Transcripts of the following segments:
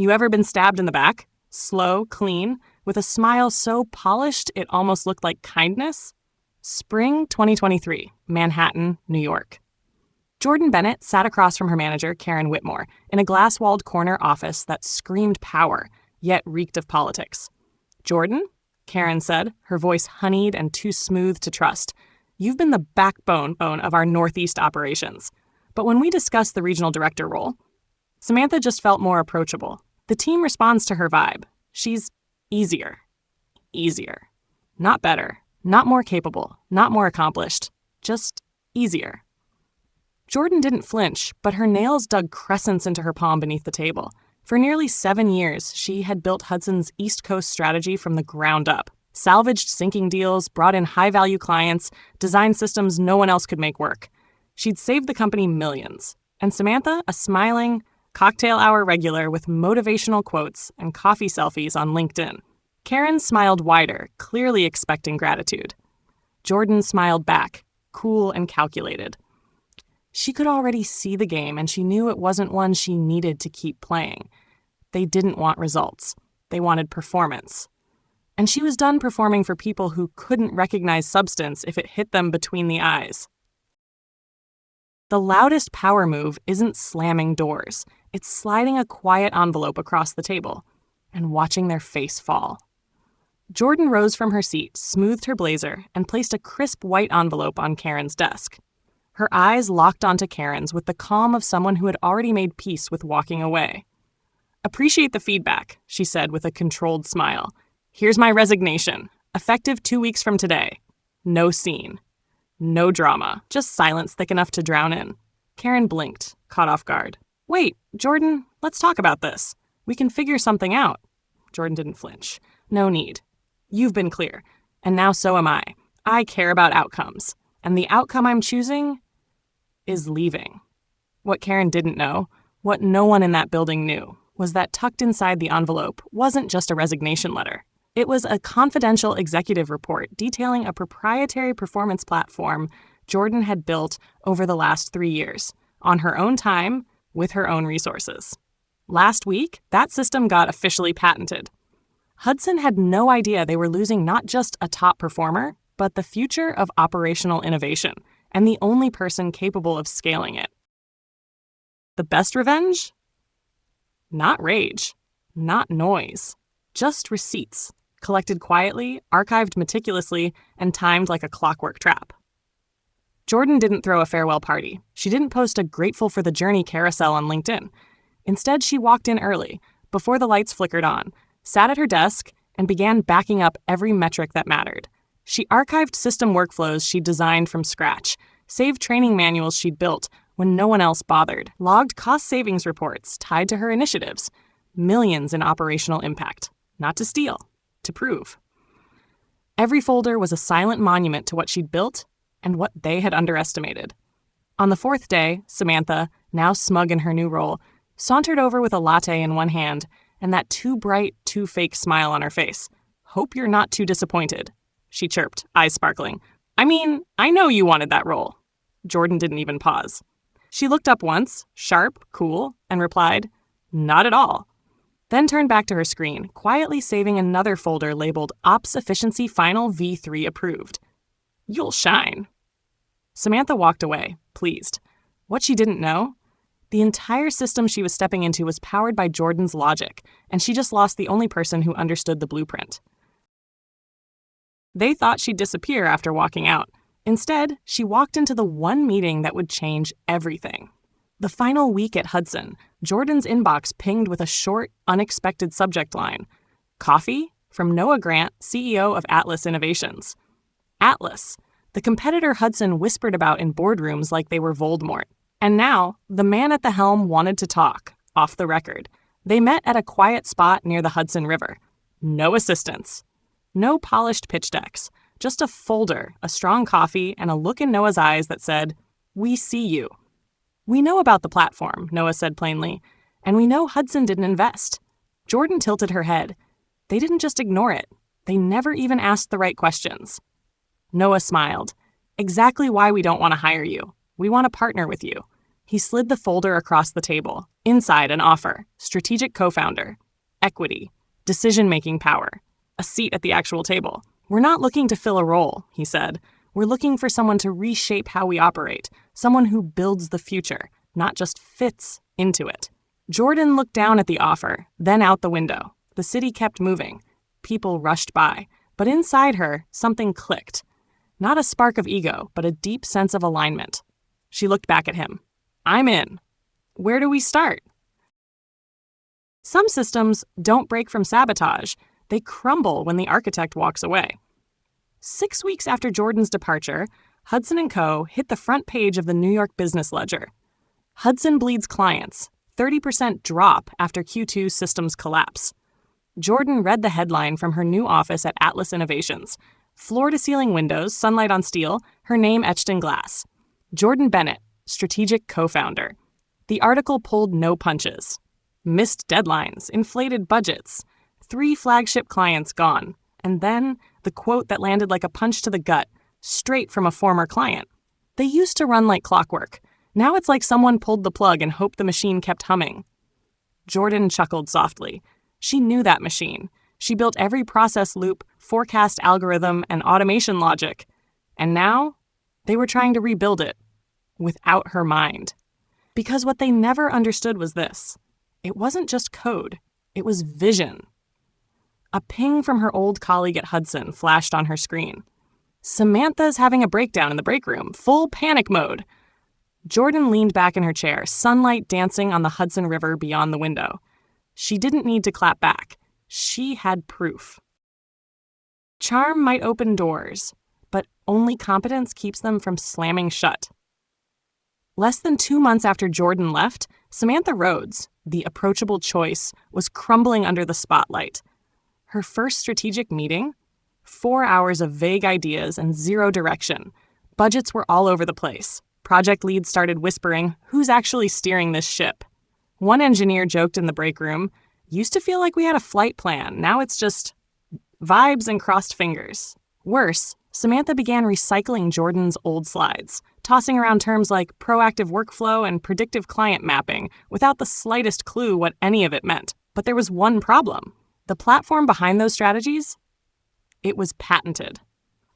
You ever been stabbed in the back? Slow, clean, with a smile so polished it almost looked like kindness? Spring 2023, Manhattan, New York. Jordan Bennett sat across from her manager, Karen Whitmore, in a glass-walled corner office that screamed power, yet reeked of politics. "Jordan," Karen said, her voice honeyed and too smooth to trust, "you've been the backbone of our Northeast operations. But when we discussed the regional director role, Samantha just felt more approachable. The team responds to her vibe. She's easier. Easier. Not better. Not more capable. Not more accomplished. Just easier." Jordan didn't flinch, but her nails dug crescents into her palm beneath the table. For nearly 7 years, she had built Hudson's East Coast strategy from the ground up, salvaged sinking deals, brought in high-value clients, designed systems no one else could make work. She'd saved the company millions. And Samantha, a smiling, cocktail hour regular with motivational quotes and coffee selfies on LinkedIn. Karen smiled wider, clearly expecting gratitude. Jordan smiled back, cool and calculated. She could already see the game, and she knew it wasn't one she needed to keep playing. They didn't want results. They wanted performance. And she was done performing for people who couldn't recognize substance if it hit them between the eyes. The loudest power move isn't slamming doors. It's sliding a quiet envelope across the table and watching their face fall. Jordan rose from her seat, smoothed her blazer, and placed a crisp white envelope on Karen's desk. Her eyes locked onto Karen's with the calm of someone who had already made peace with walking away. "Appreciate the feedback," she said with a controlled smile. "Here's my resignation, effective 2 weeks from today. No scene. No drama, just silence thick enough to drown in." Karen blinked, caught off guard. "Wait, Jordan, let's talk about this. We can figure something out." Jordan didn't flinch. "No need. You've been clear, and now so am I. I care about outcomes, and the outcome I'm choosing is leaving." What Karen didn't know, what no one in that building knew, was that tucked inside the envelope wasn't just a resignation letter. It was a confidential executive report detailing a proprietary performance platform Jordan had built over the last 3 years, on her own time, with her own resources. Last week, that system got officially patented. Hudson had no idea they were losing not just a top performer, but the future of operational innovation, and the only person capable of scaling it. The best revenge? Not rage, not noise, just receipts, collected quietly, archived meticulously, and timed like a clockwork trap. Jordan didn't throw a farewell party. She didn't post a grateful for the journey carousel on LinkedIn. Instead, she walked in early, before the lights flickered on, sat at her desk, and began backing up every metric that mattered. She archived system workflows she'd designed from scratch, saved training manuals she'd built when no one else bothered, logged cost savings reports tied to her initiatives, millions in operational impact. Not to steal, to prove. Every folder was a silent monument to what she'd built and what they had underestimated. On the 4th day, Samantha, now smug in her new role, sauntered over with a latte in one hand and that too bright, too fake smile on her face. "Hope you're not too disappointed," she chirped, eyes sparkling. "I mean, I know you wanted that role." Jordan didn't even pause. She looked up once, sharp, cool, and replied, "Not at all." Then turned back to her screen, quietly saving another folder labeled Ops Efficiency Final V3 Approved. "You'll shine." Samantha walked away, pleased. What she didn't know? The entire system she was stepping into was powered by Jordan's logic, and she just lost the only person who understood the blueprint. They thought she'd disappear after walking out. Instead, she walked into the one meeting that would change everything. The final week at Hudson, Jordan's inbox pinged with a short, unexpected subject line. "Coffee?" from Noah Grant, CEO of Atlas Innovations. Atlas, the competitor Hudson whispered about in boardrooms like they were Voldemort. And now, the man at the helm wanted to talk, off the record. They met at a quiet spot near the Hudson River. No assistants. No polished pitch decks. Just a folder, a strong coffee, and a look in Noah's eyes that said, "We see you." "We know about the platform," Noah said plainly, "and we know Hudson didn't invest." Jordan tilted her head. They didn't just ignore it. They never even asked the right questions. Noah smiled. "Exactly why we don't want to hire you. We want to partner with you." He slid the folder across the table, Inside, an offer, strategic co-founder, equity, decision-making power, a seat at the actual table. "We're not looking to fill a role," he said. "We're looking for someone to reshape how we operate, someone who builds the future, not just fits into it." Jordan looked down at the offer, then out the window. The city kept moving. People rushed by. But inside her, something clicked. Not a spark of ego, but a deep sense of alignment. She looked back at him. "I'm in. Where do we start?" Some systems don't break from sabotage. They crumble when the architect walks away. 6 weeks after Jordan's departure, Hudson & Co. hit the front page of the New York Business Ledger. Hudson bleeds clients, 30% drop after Q2 systems collapse. Jordan read the headline from her new office at Atlas Innovations. Floor-to-ceiling windows, sunlight on steel, her name etched in glass. Jordan Bennett, strategic co-founder. The article pulled no punches. Missed deadlines, inflated budgets, 3 flagship clients gone. And then the quote that landed like a punch to the gut, straight from a former client. "They used to run like clockwork. Now it's like someone pulled the plug and hoped the machine kept humming." Jordan chuckled softly. She knew that machine. She built every process loop, forecast algorithm, and automation logic. And now, they were trying to rebuild it, without her mind. Because what they never understood was this. It wasn't just code. It was vision. A ping from her old colleague at Hudson flashed on her screen. "Samantha's having a breakdown in the break room. Full panic mode." Jordan leaned back in her chair, sunlight dancing on the Hudson River beyond the window. She didn't need to clap back. She had proof. Charm might open doors, but only competence keeps them from slamming shut. Less than 2 months after Jordan left, Samantha Rhodes, the approachable choice, was crumbling under the spotlight. Her first strategic meeting? 4 hours of vague ideas and zero direction. Budgets were all over the place. Project leads started whispering, "Who's actually steering this ship?" One engineer joked in the break room, "Used to feel like we had a flight plan. Now it's just vibes and crossed fingers." Worse, Samantha began recycling Jordan's old slides, tossing around terms like proactive workflow and predictive client mapping without the slightest clue what any of it meant. But there was one problem. The platform behind those strategies? It was patented.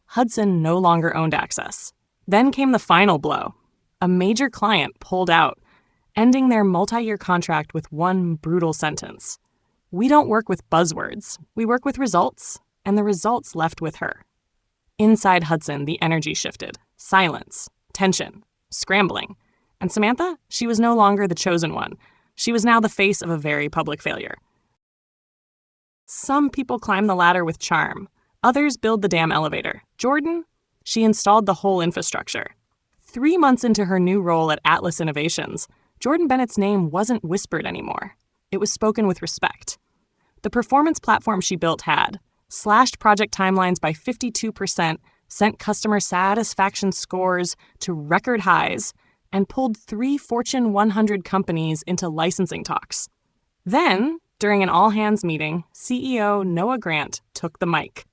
Hudson no longer owned access. Then came the final blow. A major client pulled out, ending their multi-year contract with one brutal sentence. "We don't work with buzzwords. We work with results," and the results left with her. Inside Hudson, the energy shifted. Silence, tension, scrambling. And Samantha? She was no longer the chosen one. She was now the face of a very public failure. Some people climb the ladder with charm. Others build the damn elevator. Jordan? She installed the whole infrastructure. 3 months into her new role at Atlas Innovations, Jordan Bennett's name wasn't whispered anymore. It was spoken with respect. The performance platform she built had slashed project timelines by 52%, sent customer satisfaction scores to record highs, and pulled 3 Fortune 100 companies into licensing talks. Then, during an all-hands meeting, CEO Noah Grant took the mic.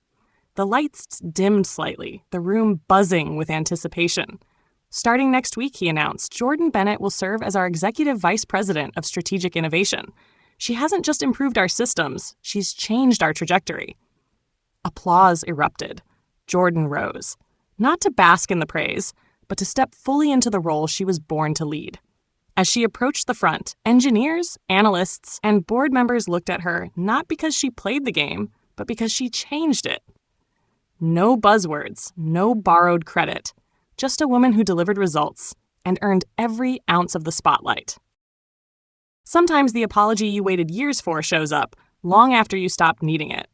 The lights dimmed slightly, the room buzzing with anticipation. Starting next week, he announced, Jordan Bennett will serve as our Executive Vice President of Strategic Innovation. She hasn't just improved our systems, she's changed our trajectory. Applause erupted. Jordan rose, not to bask in the praise, but to step fully into the role she was born to lead. As she approached the front, engineers, analysts, and board members looked at her not because she played the game, but because she changed it. No buzzwords, no borrowed credit. Just a woman who delivered results and earned every ounce of the spotlight. Sometimes the apology you waited years for shows up, long after you stopped needing it.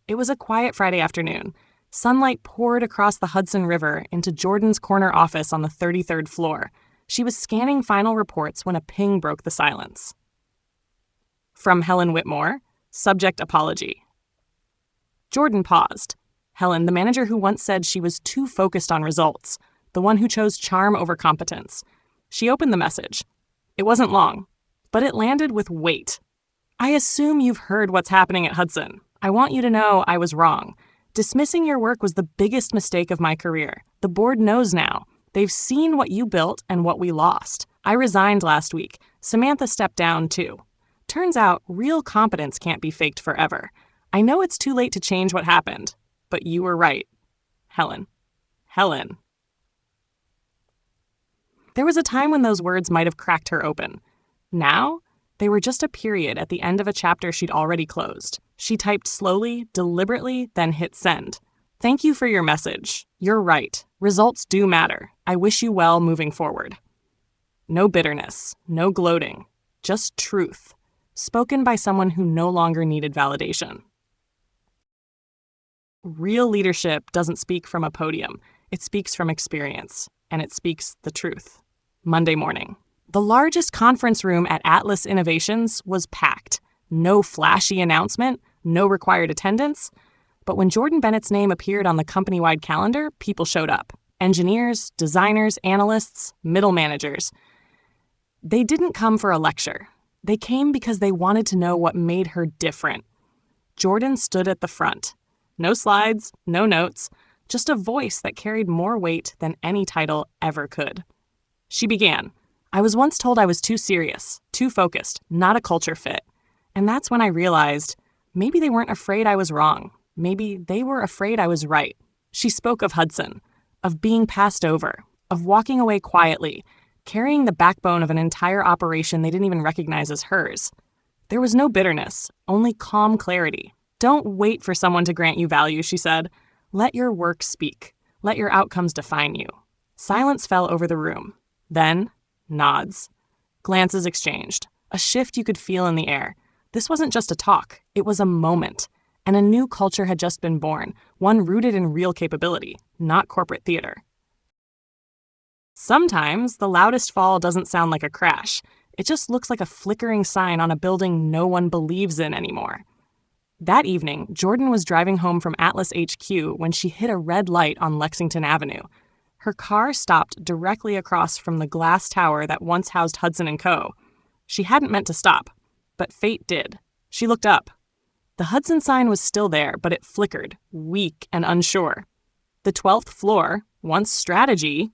It was a quiet Friday afternoon. Sunlight poured across the Hudson River into Jordan's corner office on the 33rd floor. She was scanning final reports when a ping broke the silence. From Helen Whitmore, subject apology. Jordan paused. Helen, the manager who once said she was too focused on results, the one who chose charm over competence. She opened the message. It wasn't long, but it landed with weight. I assume you've heard what's happening at Hudson. I want you to know I was wrong. Dismissing your work was the biggest mistake of my career. The board knows now. They've seen what you built and what we lost. I resigned last week, Samantha stepped down, too. Turns out, real competence can't be faked forever. I know it's too late to change what happened, but you were right. Helen. Helen. There was a time when those words might have cracked her open. Now, they were just a period at the end of a chapter she'd already closed. She typed slowly, deliberately, then hit send. Thank you for your message. You're right. Results do matter. I wish you well moving forward. No bitterness, no gloating, just truth, spoken by someone who no longer needed validation. Real leadership doesn't speak from a podium. It speaks from experience, and it speaks the truth. Monday morning. The largest conference room at Atlas Innovations was packed. No flashy announcement, no required attendance. But when Jordan Bennett's name appeared on the company-wide calendar, people showed up. Engineers, designers, analysts, middle managers. They didn't come for a lecture. They came because they wanted to know what made her different. Jordan stood at the front. No slides, no notes, just a voice that carried more weight than any title ever could. She began. I was once told I was too serious, too focused, not a culture fit. And that's when I realized maybe they weren't afraid I was wrong. Maybe they were afraid I was right. She spoke of Hudson, of being passed over, of walking away quietly, carrying the backbone of an entire operation they didn't even recognize as hers. There was no bitterness, only calm clarity. Don't wait for someone to grant you value, she said. Let your work speak. Let your outcomes define you. Silence fell over the room. Then, nods. Glances exchanged. A shift you could feel in the air. This wasn't just a talk. It was a moment. And a new culture had just been born, one rooted in real capability, not corporate theater. Sometimes, the loudest fall doesn't sound like a crash. It just looks like a flickering sign on a building no one believes in anymore. That evening, Jordan was driving home from Atlas HQ when she hit a red light on Lexington Avenue. Her car stopped directly across from the glass tower that once housed Hudson & Co. She hadn't meant to stop, but fate did. She looked up. The Hudson sign was still there, but it flickered, weak and unsure. The 12th floor, once strategy,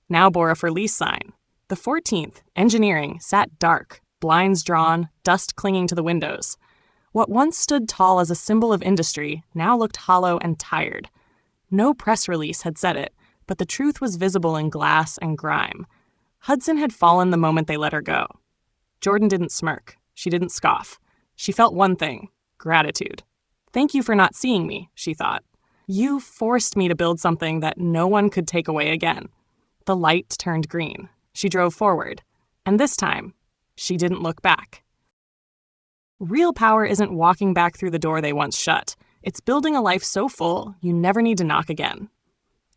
now bore a for lease sign. The 14th, engineering, sat dark, blinds drawn, dust clinging to the windows. What once stood tall as a symbol of industry now looked hollow and tired. No press release had said it, but the truth was visible in glass and grime. Hudson had fallen the moment they let her go. Jordan didn't smirk. She didn't scoff. She felt one thing, gratitude. Thank you for not seeing me, she thought. You forced me to build something that no one could take away again. The light turned green. She drove forward. And this time, she didn't look back. Real power isn't walking back through the door they once shut. It's building a life so full, you never need to knock again.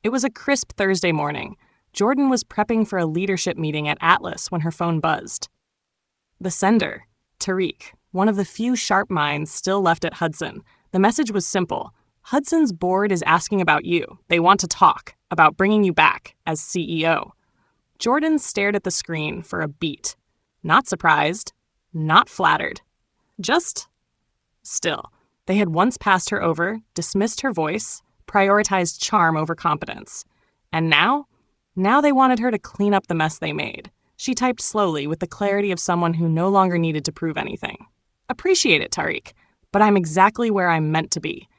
It was a crisp Thursday morning. Jordan was prepping for a leadership meeting at Atlas when her phone buzzed. The sender, Tariq, one of the few sharp minds still left at Hudson. The message was simple. Hudson's board is asking about you. They want to talk about bringing you back as CEO. Jordan stared at the screen for a beat. Not surprised, not flattered. Just still. They had once passed her over, dismissed her voice, prioritized charm over competence. And now they wanted her to clean up the mess they made. She typed slowly with the clarity of someone who no longer needed to prove anything. Appreciate it, Tariq, but I'm exactly where I'm meant to be.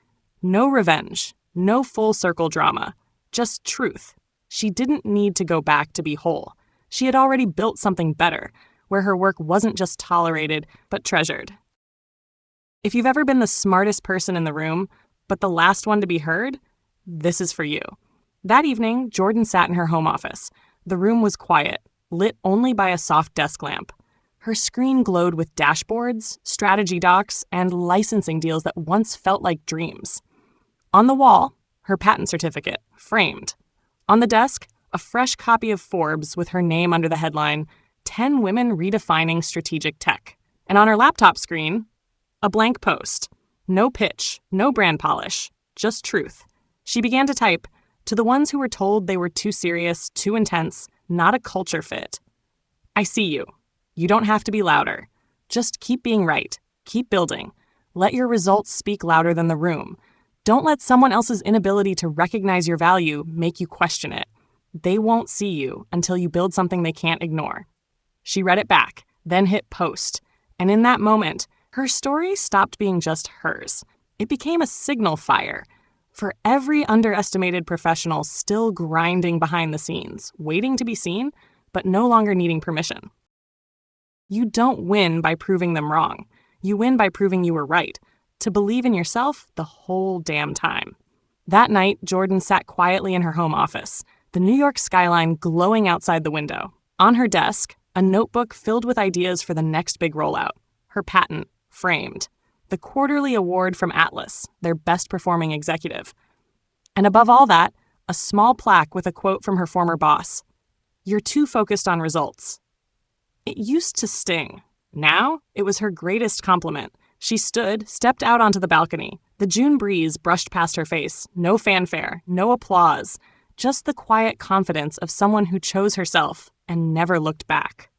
No revenge, no full circle drama, just truth. She didn't need to go back to be whole. She had already built something better, where her work wasn't just tolerated, but treasured. If you've ever been the smartest person in the room, but the last one to be heard, this is for you. That evening, Jordan sat in her home office. The room was quiet, lit only by a soft desk lamp. Her screen glowed with dashboards, strategy docs, and licensing deals that once felt like dreams. On the wall, her patent certificate, framed. On the desk, a fresh copy of Forbes with her name under the headline, 10 Women Redefining Strategic Tech. And on her laptop screen, a blank post. No pitch, no brand polish, just truth. She began to type, to the ones who were told they were too serious, too intense, not a culture fit. I see you. You don't have to be louder. Just keep being right. Keep building. Let your results speak louder than the room. Don't let someone else's inability to recognize your value make you question it. They won't see you until you build something they can't ignore. She read it back, then hit post. And in that moment, her story stopped being just hers. It became a signal fire for every underestimated professional still grinding behind the scenes, waiting to be seen, but no longer needing permission. You don't win by proving them wrong. You win by proving you were right, to believe in yourself the whole damn time. That night, Jordan sat quietly in her home office, the New York skyline glowing outside the window. On her desk, a notebook filled with ideas for the next big rollout. Her patent, framed. The quarterly award from Atlas, their best-performing executive. And above all that, a small plaque with a quote from her former boss. "You're too focused on results." It used to sting. Now, it was her greatest compliment. She stepped out onto the balcony. The June breeze brushed past her face. No fanfare, no applause. Just the quiet confidence of someone who chose herself and never looked back.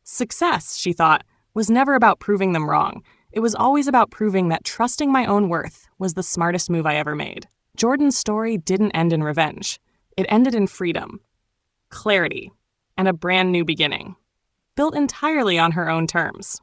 Success, she thought, was never about proving them wrong. It was always about proving that trusting my own worth was the smartest move I ever made. Jordan's story didn't end in revenge. It ended in freedom, clarity, and a brand new beginning, built entirely on her own terms.